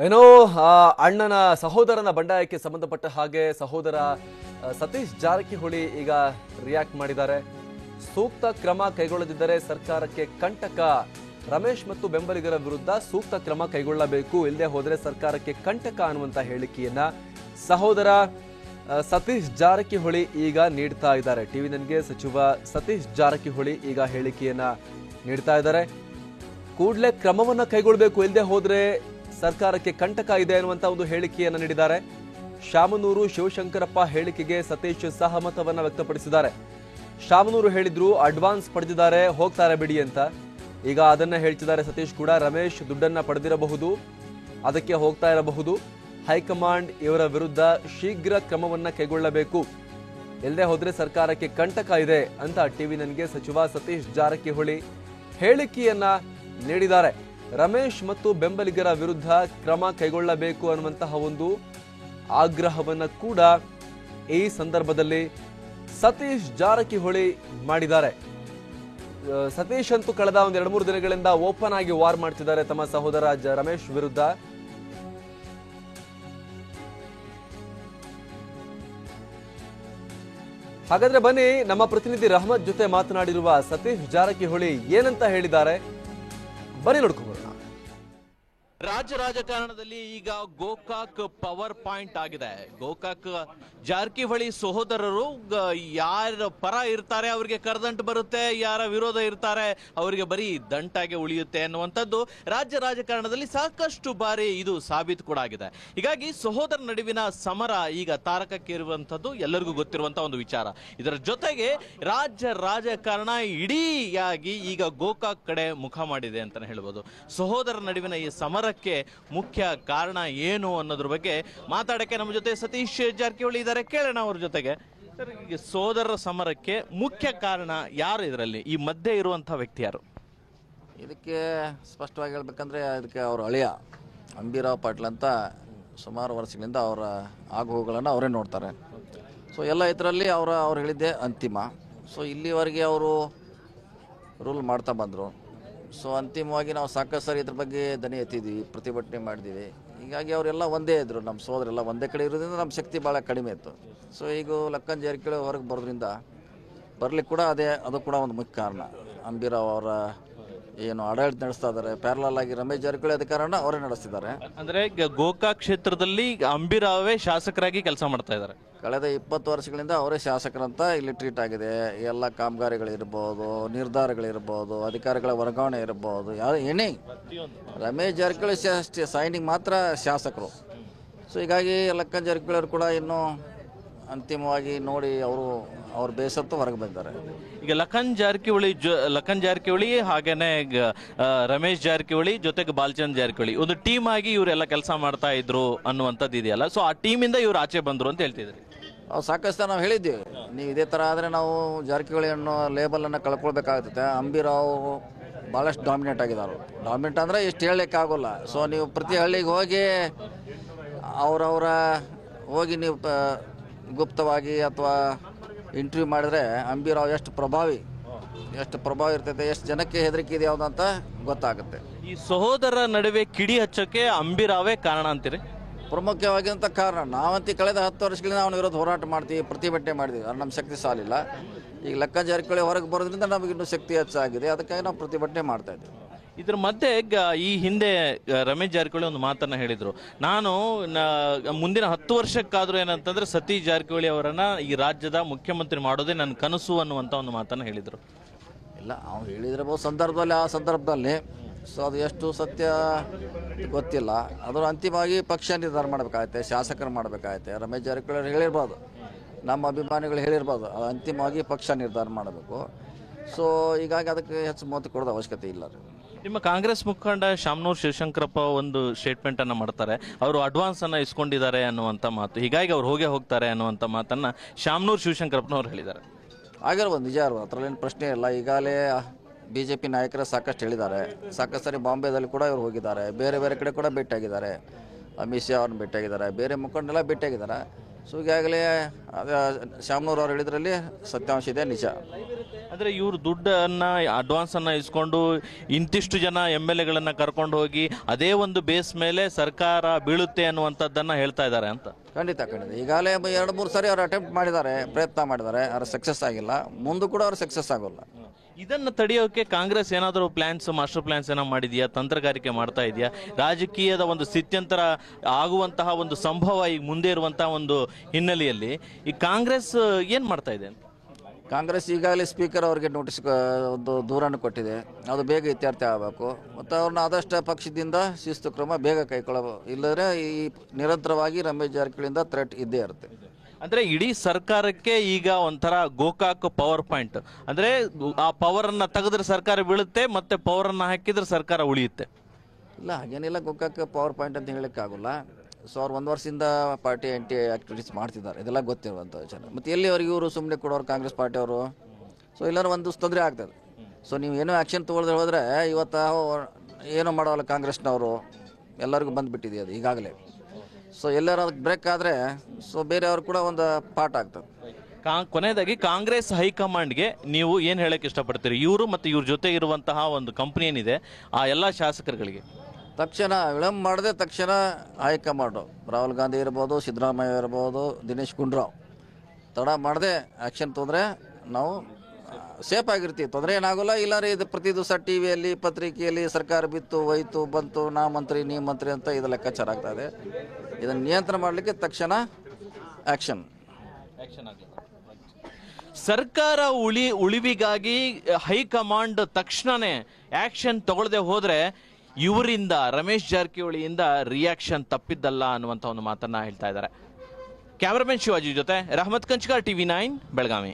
ಏನೋ ಅಣ್ಣನ ಸಹೋದರನ ಬಂಡಾಯಕ್ಕೆ ಸಂಬಂಧಪಟ್ಟ ಹಾಗೆ ಸಹೋದರ ಸತೀಶ್ ಜಾರಕಿಹೊಳಿ ಈಗ ರಿಯಾಕ್ಟ್ ಮಾಡಿದ್ದಾರೆ. ಸೂಕ್ತ ಕ್ರಮ ಕೈಗೊಳ್ಳದಿದ್ದರೆ ಸರ್ಕಾರಕ್ಕೆ ಕಂಟಕ. ರಮೇಶ್ ಮತ್ತು ಬೆಂಬಲಿಗರ ವಿರುದ್ಧ ಸೂಕ್ತ ಕ್ರಮ ಕೈಗೊಳ್ಳಬೇಕು, ಇಲ್ಲದೆ ಹೋದರೆ ಸರ್ಕಾರಕ್ಕೆ ಕಂಟಕ ಅನ್ನುವಂತ ಹೇಳಿಕೆಯನ್ನ ಸಹೋದರ ಸತೀಶ್ ಜಾರಕಿಹೊಳಿ ಈಗ ನೀಡ್ತಾ ಇದ್ದಾರೆ. ಟಿವಿ ನನ್ಗೆ ಸಚಿವ ಸತೀಶ್ ಜಾರಕಿಹೊಳಿ ಈಗ ಹೇಳಿಕೆಯನ್ನ ನೀಡ್ತಾ ಇದ್ದಾರೆ. ಕೂಡಲೇ ಕ್ರಮವನ್ನ ಕೈಗೊಳ್ಳಬೇಕು, ಇಲ್ಲದೆ ಹೋದ್ರೆ ಸರ್ಕಾರಕ್ಕೆ ಕಂಟಕ ಇದೆ ಅನ್ನುವಂತ ಒಂದು ಹೇಳಿಕೆಯನ್ನು ನೀಡಿದ್ದಾರೆ. ಶಾಮನೂರು ಶಿವಶಂಕರಪ್ಪ ಹೇಳಿಕೆಗೆ ಸತೀಶ್ ಸಹಮತವನ್ನ ವ್ಯಕ್ತಪಡಿಸಿದ್ದಾರೆ. ಶಾಮನೂರು ಹೇಳಿದ್ರು ಅಡ್ವಾನ್ಸ್ ಪಡೆದಿದ್ದಾರೆ, ಹೋಗ್ತಾರೆ ಬಿಡಿ ಅಂತ. ಈಗ ಅದನ್ನ ಹೇಳ್ತಿದ್ದಾರೆ ಸತೀಶ್ ಕೂಡ. ರಮೇಶ್ ದುಡ್ಡನ್ನ ಪಡೆದಿರಬಹುದು, ಅದಕ್ಕೆ ಹೋಗ್ತಾ ಇರಬಹುದು. ಹೈಕಮಾಂಡ್ ಇವರ ವಿರುದ್ಧ ಶೀಘ್ರ ಕ್ರಮವನ್ನ ಕೈಗೊಳ್ಳಬೇಕು, ಇಲ್ಲದೆ ಹೋದ್ರೆ ಸರ್ಕಾರಕ್ಕೆ ಕಂಟಕ ಇದೆ ಅಂತ ಟಿವಿ ನನ್ಗೆ ಸಚಿವ ಸತೀಶ್ ಜಾರಕಿಹೊಳಿ ಹೇಳಿಕೆಯನ್ನ ನೀಡಿದ್ದಾರೆ. ರಮೇಶ್ ಮತ್ತು ಬೆಂಬಲಿಗರ ವಿರುದ್ಧ ಕ್ರಮ ಕೈಗೊಳ್ಳಬೇಕು ಅನ್ನುವಂತಹ ಒಂದು ಆಗ್ರಹವನ್ನ ಕೂಡ ಈ ಸಂದರ್ಭದಲ್ಲಿ ಸತೀಶ್ ಜಾರಕಿಹೊಳಿ ಮಾಡಿದ್ದಾರೆ. ಸತೀಶ್ ಅಂತೂ ಕಳೆದ ಒಂದ್ 2-3 ದಿನಗಳಿಂದ ಓಪನ್ ಆಗಿ ವಾರ್ ಮಾಡ್ತಿದ್ದಾರೆ ತಮ್ಮ ಸಹೋದರ ರಮೇಶ್ ವಿರುದ್ಧ. ಹಾಗಾದ್ರೆ ಬನ್ನಿ, ನಮ್ಮ ಪ್ರತಿನಿಧಿ ರಹಮತ್ ಜೊತೆ ಮಾತನಾಡಿರುವ ಸತೀಶ್ ಜಾರಕಿಹೊಳಿ ಏನಂತ ಹೇಳಿದ್ದಾರೆ, ಬನ್ನಿ ನೋಡ್ಕೊಂಡು ಬರೋಣ. ರಾಜ್ಯ ರಾಜಕಾರಣದಲ್ಲಿ ಈಗ ಗೋಕಾಕ್ ಪವರ್ ಪಾಯಿಂಟ್ ಆಗಿದೆ. ಗೋಕಾಕ್ ಜಾರಕಿಹೊಳಿ ಸಹೋದರರು ಯಾರ ಪರ ಇರ್ತಾರೆ ಅವರಿಗೆ ಕರದಂಟು ಬರುತ್ತೆ, ಯಾರ ವಿರೋಧ ಇರ್ತಾರೆ ಅವರಿಗೆ ಬರೀ ದಂಟಾಗೆ ಉಳಿಯುತ್ತೆ ಅನ್ನುವಂಥದ್ದು ರಾಜ್ಯ ರಾಜಕಾರಣದಲ್ಲಿ ಸಾಕಷ್ಟು ಬಾರಿ ಇದು ಸಾಬೀತು ಕೂಡ ಆಗಿದೆ. ಹೀಗಾಗಿ ಸಹೋದರ ನಡುವಿನ ಸಮರ ಈಗ ತಾರಕಕ್ಕೇರುವಂಥದ್ದು ಎಲ್ಲರಿಗೂ ಗೊತ್ತಿರುವಂತಹ ಒಂದು ವಿಚಾರ. ಇದರ ಜೊತೆಗೆ ರಾಜ್ಯ ರಾಜಕಾರಣ ಇಡೀಯಾಗಿ ಈಗ ಗೋಕಾಕ್ ಕಡೆ ಮುಖ ಮಾಡಿದೆ ಅಂತಾನೆ ಹೇಳ್ಬೋದು. ಸಹೋದರ ನಡುವಿನ ಈ ಸಮರಕ್ಕೆ ಮುಖ್ಯ ಕಾರಣ ಏನು ಅನ್ನೋದ್ರ ಬಗ್ಗೆ ಮಾತಾಡಕ್ಕೆ ನಮ್ಮ ಜೊತೆ ಸತೀಶ್ ಜಾರಕಿಹೊಳಿ ಇದ್ದಾರೆ. ಕೇಳೋಣ ಅವ್ರ ಜೊತೆಗೆ. ಸರ್, ಈಗ ಸೋದರರ ಸಮರಕ್ಕೆ ಮುಖ್ಯ ಕಾರಣ ಯಾರು? ಇದರಲ್ಲಿ ಈ ಮಧ್ಯೆ ಇರುವಂತಹ ವ್ಯಕ್ತಿ ಯಾರು? ಇದಕ್ಕೆ ಸ್ಪಷ್ಟವಾಗಿ ಹೇಳ್ಬೇಕಂದ್ರೆ ಇದಕ್ಕೆ ಅವ್ರ ಅಳಿಯ ಅಂಬಿರಾವ್ ಪಾಟೀಲ್ ಅಂತ ಸುಮಾರು ವರ್ಷಗಳಿಂದ ಅವರ ಆಗುಗಳನ್ನು ಅವರೇ ನೋಡ್ತಾರೆ. ಸೊ ಎಲ್ಲ ಇದರಲ್ಲಿ ಅವ್ರು ಹೇಳಿದ್ದೆ ಅಂತಿಮ. ಸೊ ಇಲ್ಲಿವರೆಗೆ ಅವರು ರೂಲ್ ಮಾಡ್ತಾ ಬಂದರು. ಸೊ ಅಂತಿಮವಾಗಿ ನಾವು ಸಾಕಷ್ಟು ಸಾರಿ ಇದ್ರ ಬಗ್ಗೆ ದನಿ ಎತ್ತಿದ್ವಿ, ಪ್ರತಿಭಟನೆ ಮಾಡಿದ್ವಿ. ಹೀಗಾಗಿ ಅವರೆಲ್ಲ ಒಂದೇ ಇದ್ದರು, ನಮ್ಮ ಸೋದರೆಲ್ಲ ಒಂದೇ ಕಡೆ ಇರೋದ್ರಿಂದ ನಮ್ಮ ಶಕ್ತಿ ಭಾಳ ಕಡಿಮೆ ಇತ್ತು. ಸೊ ಈಗ ಲಕ್ಕನ್ ಜಾರಕಿಹೊಳಿ ಹೊರಗೆ ಬರೋದ್ರಿಂದ ಬರಲಿಕ್ಕೆ ಕೂಡ ಅದು ಕೂಡ ಒಂದು ಮುಖ್ಯ ಕಾರಣ. ಅಂಬಿರಾವ್ ಅವರ ಏನು ಆಡಳಿತ ನಡೆಸ್ತಾ ಇದ್ದಾರೆ, ಪ್ಯಾರಲಲ್ ಆಗಿ ರಮೇಶ್ ಜಾರಕಿಹೊಳಿ ಅಧಿಕಾರನ ಅವರೇ ನಡೆಸ್ತಿದ್ದಾರೆ. ಅಂದ್ರೆ ಗೋಕಾಕ್ ಕ್ಷೇತ್ರದಲ್ಲಿ ಅಂಬಿರಾವೇ ಶಾಸಕರಾಗಿ ಕೆಲಸ ಮಾಡ್ತಾ ಇದ್ದಾರೆ. ಕಳೆದ 20 ವರ್ಷಗಳಿಂದ ಅವರೇ ಶಾಸಕರಂತ ಇಲ್ಲಿ ಟ್ರೀಟ್ ಆಗಿದೆ. ಎಲ್ಲ ಕಾಮಗಾರಿಗಳಿರ್ಬೋದು, ನಿರ್ಧಾರಗಳಿರ್ಬೋದು, ಅಧಿಕಾರಿಗಳ ವರ್ಗಾವಣೆ ಇರ್ಬೋದು, ಏನೇ ರಮೇಶ್ ಜಾರಕಿಹೊಳಿ ಸೈನಿಂಗ್ ಮಾತ್ರ ಶಾಸಕರು. ಸೊ ಹೀಗಾಗಿ ಲಕ್ಕನ್ ಜಾರಕಿಹೊಳಿ ಅವರು ಕೂಡ ಇನ್ನೂ ಅಂತಿಮವಾಗಿ ನೋಡಿ ಅವ್ರ ಬೇಸತ್ತು ಹೊರಗೆ ಬಂದಿದ್ದಾರೆ. ಈಗ ಲಖನ್ ಜಾರಕಿಹೊಳಿ ಹಾಗೇನೆ ರಮೇಶ್ ಜಾರಕಿಹೊಳಿ ಜೊತೆಗೆ ಬಾಲಚಂದ್ರ ಜಾರಕಿಹೊಳಿ ಒಂದು ಟೀಮ್ ಆಗಿ ಇವರೆಲ್ಲ ಕೆಲಸ ಮಾಡ್ತಾ ಇದ್ರು ಅನ್ನುವಂಥದ್ದು ಇದೆಯಲ್ಲ. ಸೊ ಆ ಟೀಮಿಂದ ಇವ್ರು ಆಚೆ ಬಂದ್ರು ಅಂತ ಹೇಳ್ತಿದ್ರು. ನಾವು ಸಾಕಷ್ಟು ನಾವು ಹೇಳಿದ್ದೀವಿ, ನೀವು ಇದೇ ಥರ ಆದರೆ ನಾವು ಜಾರಕಿಹೊಳಿ ಅನ್ನೋ ಲೇಬಲನ್ನು ಕಳ್ಕೊಳ್ಬೇಕಾಗುತ್ತೆ. ಅಂಬಿರಾವ್ ಭಾಳಷ್ಟು ಡಾಮಿನೇಟ್ ಆಗಿದ್ದಾರೆ. ಡಾಮಿನೇಟ್ ಅಂದರೆ ಎಷ್ಟು ಹೇಳಲಿಕ್ಕಾಗೋಲ್ಲ. ಸೊ ನೀವು ಪ್ರತಿ ಹಳ್ಳಿಗೆ ಹೋಗಿ ನೀವು ಗುಪ್ತವಾಗಿ ಅಥವಾ ಇಂಟರ್ವ್ಯೂ ಮಾಡಿದ್ರೆ ಅಂಬಿರಾವ್ ಎಷ್ಟು ಪ್ರಭಾವಿ ಇರ್ತೈತೆ, ಎಷ್ಟು ಜನಕ್ಕೆ ಹೆದರಿಕೆ ಇದೆ ಯಾವುದು ಅಂತ ಗೊತ್ತಾಗುತ್ತೆ. ಈ ಸಹೋದರ ನಡುವೆ ಕಿಡಿ ಹಚ್ಚಕ್ಕೆ ಅಂಬಿರಾವೇ ಕಾರಣ ಅಂತೀರಿ? ಪ್ರಮುಖವಾಗಿಂತ ಕಾರಣ. ನಾವಂತೂ ಕಳೆದ 10 ವರ್ಷಗಳಿಂದ ಅವನ ವಿರೋಧ ಹೋರಾಟ ಮಾಡ್ತೀವಿ, ಪ್ರತಿಭಟನೆ ಮಾಡಿದ್ವಿ. ನಮ್ಮ ಶಕ್ತಿ ಸಾಲಿಲ್ಲ. ಈಗ ಲಕ್ಕನ್ ಜಾರಕಿಹೊಳಿ ಹೊರಗೆ ಬರೋದ್ರಿಂದ ನಮಗಿನ್ನೂ ಶಕ್ತಿ ಹೆಚ್ಚಾಗಿದೆ, ಅದಕ್ಕಾಗಿ ನಾವು ಪ್ರತಿಭಟನೆ ಮಾಡ್ತಾ ಇದ್ದೀವಿ. ಇದ್ರ ಮಧ್ಯೆ ಈ ಹಿಂದೆ ರಮೇಶ್ ಜಾರಕಿಹೊಳಿ ಒಂದು ಮಾತನ್ನ ಹೇಳಿದ್ರು, ನಾನು ಮುಂದಿನ 10 ವರ್ಷಕ್ಕಾದ್ರೂ ಏನಂತಂದ್ರೆ ಸತೀಶ್ ಜಾರಕಿಹೊಳಿ ಅವರನ್ನ ಈ ರಾಜ್ಯದ ಮುಖ್ಯಮಂತ್ರಿ ಮಾಡೋದೇ ನನ್ನ ಕನಸು ಅನ್ನುವಂತ ಒಂದು ಮಾತನ್ನ ಹೇಳಿದ್ರು. ಇಲ್ಲ, ಅವ್ನು ಹೇಳಿದಿರಬಹುದು ಆ ಸಂದರ್ಭದಲ್ಲಿ. ಸೊ ಅದು ಎಷ್ಟು ಸತ್ಯ ಗೊತ್ತಿಲ್ಲ. ಅದು ಅಂತಿಮವಾಗಿ ಪಕ್ಷ ನಿರ್ಧಾರ ಮಾಡಬೇಕಾಗತ್ತೆ, ಶಾಸಕರು ಮಾಡಬೇಕಾಗತ್ತೆ. ರಮೇಶ್ ಜಾರಕಿಹೊಳಿ ಹೇಳಿರ್ಬೋದು, ನಮ್ಮ ಅಭಿಮಾನಿಗಳು ಹೇಳಿರ್ಬೋದು, ಅದು ಅಂತಿಮವಾಗಿ ಪಕ್ಷ ನಿರ್ಧಾರ ಮಾಡಬೇಕು. ಸೊ ಹೀಗಾಗಿ ಅದಕ್ಕೆ ಹೆಚ್ಚು ಮಹತ್ವ ಕೊಡೋದು ಅವಶ್ಯಕತೆ ಇಲ್ಲ. ನಿಮ್ಮ ಕಾಂಗ್ರೆಸ್ ಮುಖಂಡ ಶಾಮನೂರು ಶಿವಶಂಕರಪ್ಪ ಒಂದು ಸ್ಟೇಟ್ಮೆಂಟ್ ಅನ್ನ ಮಾಡ್ತಾರೆ, ಅವರು ಅಡ್ವಾನ್ಸ್ ಅನ್ನ ಇಸ್ಕೊಂಡಿದ್ದಾರೆ ಅನ್ನುವಂಥ ಮಾತು, ಹೀಗಾಗಿ ಅವ್ರು ಹೋಗ್ತಾರೆ ಅನ್ನುವಂಥ ಮಾತನ್ನ ಶಾಮನೂರು ಶಿವಶಂಕರಪ್ಪನವ್ರು ಹೇಳಿದ್ದಾರೆ. ಆಗಿರ್ಬೋದು, ನಿಜ ಇರ್ಬೋದು, ಅದರಲ್ಲೇನು ಪ್ರಶ್ನೆ ಇಲ್ಲ. ಈಗಾಗಲೇ BJP ನಾಯಕರು ಸಾಕಷ್ಟು ಹೇಳಿದ್ದಾರೆ. ಸಾಕಷ್ಟು ಸಾರಿ ಬಾಂಬೆದಲ್ಲಿ ಕೂಡ ಇವರು ಹೋಗಿದ್ದಾರೆ, ಬೇರೆ ಕಡೆ ಕೂಡ ಭೇಟಿಯಾಗಿದ್ದಾರೆ. ಅಮಿತ್ ಶಾ ಅವ್ರನ್ನ ಭೇಟಿಯಾಗಿದ್ದಾರೆ, ಬೇರೆ ಮುಖಂಡರೆಲ್ಲ ಭೇಟಿಯಾಗಿದ್ದಾರೆ. ಸೊ ಈಗಾಗಲೇ ಶಾಮನೂರ್ ಅವ್ರು ಹೇಳಿದ್ರಲ್ಲಿ ಸತ್ಯಾಂಶ ಇದೆ, ನಿಜ. ಅಂದ್ರೆ ಇವರು ದುಡ್ಡನ್ನ ಅಡ್ವಾನ್ಸ್ ಅನ್ನ ಇಸ್ಕೊಂಡು ಇಂತಿಷ್ಟು ಜನ MLA ಗಳನ್ನ ಕರ್ಕೊಂಡು ಹೋಗಿ ಅದೇ ಒಂದು ಬೇಸ್ ಮೇಲೆ ಸರ್ಕಾರ ಬೀಳುತ್ತೆ ಅನ್ನುವಂಥದ್ದನ್ನ ಹೇಳ್ತಾ ಇದ್ದಾರೆ ಅಂತ. ಖಂಡಿತ ಈಗಾಗಲೇ 2-3 ಸಾರಿ ಅವ್ರು ಅಟೆಂಪ್ಟ್ ಮಾಡಿದ್ದಾರೆ, ಪ್ರಯತ್ನ ಮಾಡಿದ್ದಾರೆ, ಅವ್ರು ಸಕ್ಸಸ್ ಆಗಿಲ್ಲ. ಮುಂದೆ ಕೂಡ ಅವ್ರು ಸಕ್ಸಸ್ ಆಗೋಲ್ಲ. ಇದನ್ನು ತಡೆಯೋಕೆ ಕಾಂಗ್ರೆಸ್ ಏನಾದರೂ ಮಾಸ್ಟರ್ ಪ್ಲಾನ್ಸ್ ಏನೋ ಮಾಡಿದೆಯಾ, ತಂತ್ರಗಾರಿಕೆ ಮಾಡ್ತಾ ಇದೆಯಾ? ರಾಜಕೀಯದ ಒಂದು ಸ್ಥಿತ್ಯಂತರ ಆಗುವಂತಹ ಒಂದು ಸಂಭವ ಈಗ ಮುಂದೆ ಇರುವಂತಹ ಒಂದು ಹಿನ್ನೆಲೆಯಲ್ಲಿ ಈ ಕಾಂಗ್ರೆಸ್ ಏನ್ ಮಾಡ್ತಾ ಇದೆ? ಕಾಂಗ್ರೆಸ್ ಈಗಾಗಲೇ ಸ್ಪೀಕರ್ ಅವರಿಗೆ ನೋಟಿಸ್ ಒಂದು ದೂರನ್ನು ಕೊಟ್ಟಿದೆ. ಅದು ಬೇಗ ಇತ್ಯರ್ಥ ಆಗಬೇಕು ಮತ್ತು ಅವ್ರನ್ನ ಆದಷ್ಟು ಪಕ್ಷದಿಂದ ಶಿಸ್ತು ಕ್ರಮ ಬೇಗ ಕೈಗೊಳ್ಳಬೇಕು. ಇಲ್ಲದ್ರೆ ಈ ನಿರಂತರವಾಗಿ ರಮೇಶ್ ಜಾರಕಿಹೊಳಿಯಿಂದ ಥ್ರೆಟ್ ಇದ್ದೇ ಇರುತ್ತೆ. ಅಂದ್ರೆ ಇಡೀ ಸರ್ಕಾರಕ್ಕೆ ಈಗ ಒಂಥರ ಗೋಕಾಕ್ ಪವರ್ ಪಾಯಿಂಟ್. ಅಂದ್ರೆ ಆ ಪವರ್ ಅನ್ನ ತೆಗೆದ್ರೆ ಸರ್ಕಾರ ಬೀಳುತ್ತೆ, ಮತ್ತೆ ಪವರ್ ಅನ್ನ ಹಾಕಿದ್ರೆ ಸರ್ಕಾರ ಉಳಿಯುತ್ತೆ. ಇಲ್ಲ, ಹಾಗೇನಿಲ್ಲ. ಗೋಕಾಕ್ ಪವರ್ ಪಾಯಿಂಟ್ ಅಂತ ಹೇಳಕ್ಕೆ ಆಗೋಲ್ಲ. ಸೊ ಅವ್ರು 1 ವರ್ಷದಿಂದ ಪಾರ್ಟಿ ಆ್ಯಂಟಿ ಆಕ್ಟಿವಿಟೀಸ್ ಮಾಡ್ತಿದ್ದಾರೆ, ಇದೆಲ್ಲ ಗೊತ್ತಿರುವಂಥ ವಿಚಾರ. ಮತ್ತು ಎಲ್ಲಿವರೆಗೆ ಇವರು ಸುಮ್ಮನೆ ಕೊಡೋರು ಕಾಂಗ್ರೆಸ್ ಪಾರ್ಟಿಯವರು? ಸೊ ಎಲ್ಲರೂ ಒಂದು ತೊಂದರೆ ಆಗ್ತದೆ. ಸೊ ನೀವು ಏನೋ ಆ್ಯಕ್ಷನ್ ತೊಗೊಳ್ದೆ ಹೋದರೆ ಇವತ್ತು ಏನೋ ಮಾಡೋಲ್ಲ ಕಾಂಗ್ರೆಸ್ನವರು, ಎಲ್ಲರಿಗೂ ಬಂದುಬಿಟ್ಟಿದೆ ಅದು ಈಗಾಗಲೇ. ಸೊ ಎಲ್ಲರೂ ಅದಕ್ಕೆ ಬ್ರೇಕ್ ಆದರೆ ಸೊ ಬೇರೆಯವ್ರು ಕೂಡ ಒಂದು ಪಾಠ ಆಗ್ತದೆ. ಕೊನೆಯದಾಗಿ ಕಾಂಗ್ರೆಸ್ ಹೈಕಮಾಂಡ್ಗೆ ನೀವು ಏನು ಹೇಳಕ್ಕೆ ಇಷ್ಟಪಡ್ತೀರಿ? ಇವರು ಮತ್ತು ಇವ್ರ ಜೊತೆ ಇರುವಂತಹ ಒಂದು ಕಂಪ್ನಿ ಏನಿದೆ ಆ ಎಲ್ಲ ಶಾಸಕರುಗಳಿಗೆ ತಕ್ಷಣ ವಿಳಂಬ ಮಾಡದೆ ತಕ್ಷಣ ಹೈಕಮಾಂಡು ರಾಹುಲ್ ಗಾಂಧಿ ಇರ್ಬೋದು, ಸಿದ್ದರಾಮಯ್ಯ ಇರ್ಬೋದು, ದಿನೇಶ್ ಗುಂಡೂರಾವ್ ತಡ ಮಾಡದೆ ಆ್ಯಕ್ಷನ್ ತೊಂದರೆ ನಾವು ಸೇಫ್ ಆಗಿರ್ತೀವಿ, ತೊಂದರೆ ಏನಾಗೋಲ್ಲ. ಇಲ್ಲಾಂದ್ರೆ ಇದು ಪ್ರತಿ ದಿವಸ ಟಿವಿಯಲ್ಲಿ ಪತ್ರಿಕೆಯಲ್ಲಿ ಸರ್ಕಾರ ಬಿತ್ತು ಹೋಯ್ತು ಬಂತು, ನಾ ಮಂತ್ರಿ ನೀ ಮಂತ್ರಿ ಅಂತ ಇದು ಲೆಕ್ಕಾಚಾರ ಆಗ್ತಾ ಇದೆ. ಇದನ್ನು ನಿಯಂತ್ರಣ ಮಾಡಲಿಕ್ಕೆ ತಕ್ಷಣ ಆ್ಯಕ್ಷನ್ ಸರ್ಕಾರ ಉಳಿವಿಗಾಗಿ ಹೈಕಮಾಂಡ್ ತಕ್ಷಣನೇ ಆಕ್ಷನ್ ತಗೊಳ್ಳದೆ ಹೋದ್ರೆ ಇವರಿಂದ ರಮೇಶ್ ಜಾರಕಿಹೊಳಿಯಿಂದ ರಿಯಾಕ್ಷನ್ ತಪ್ಪಿದ್ದಲ್ಲ ಅನ್ನುವಂಥ ಒಂದು ಮಾತನ್ನ ಹೇಳ್ತಾ ಇದ್ದಾರೆ. ಕ್ಯಾಮರಾಮನ್ ಶಿವಾಜಿ ಜೊತೆ ರಹಮತ್ ಕಂಚಗಾರ್, TV9 ಬೆಳಗಾವಿ.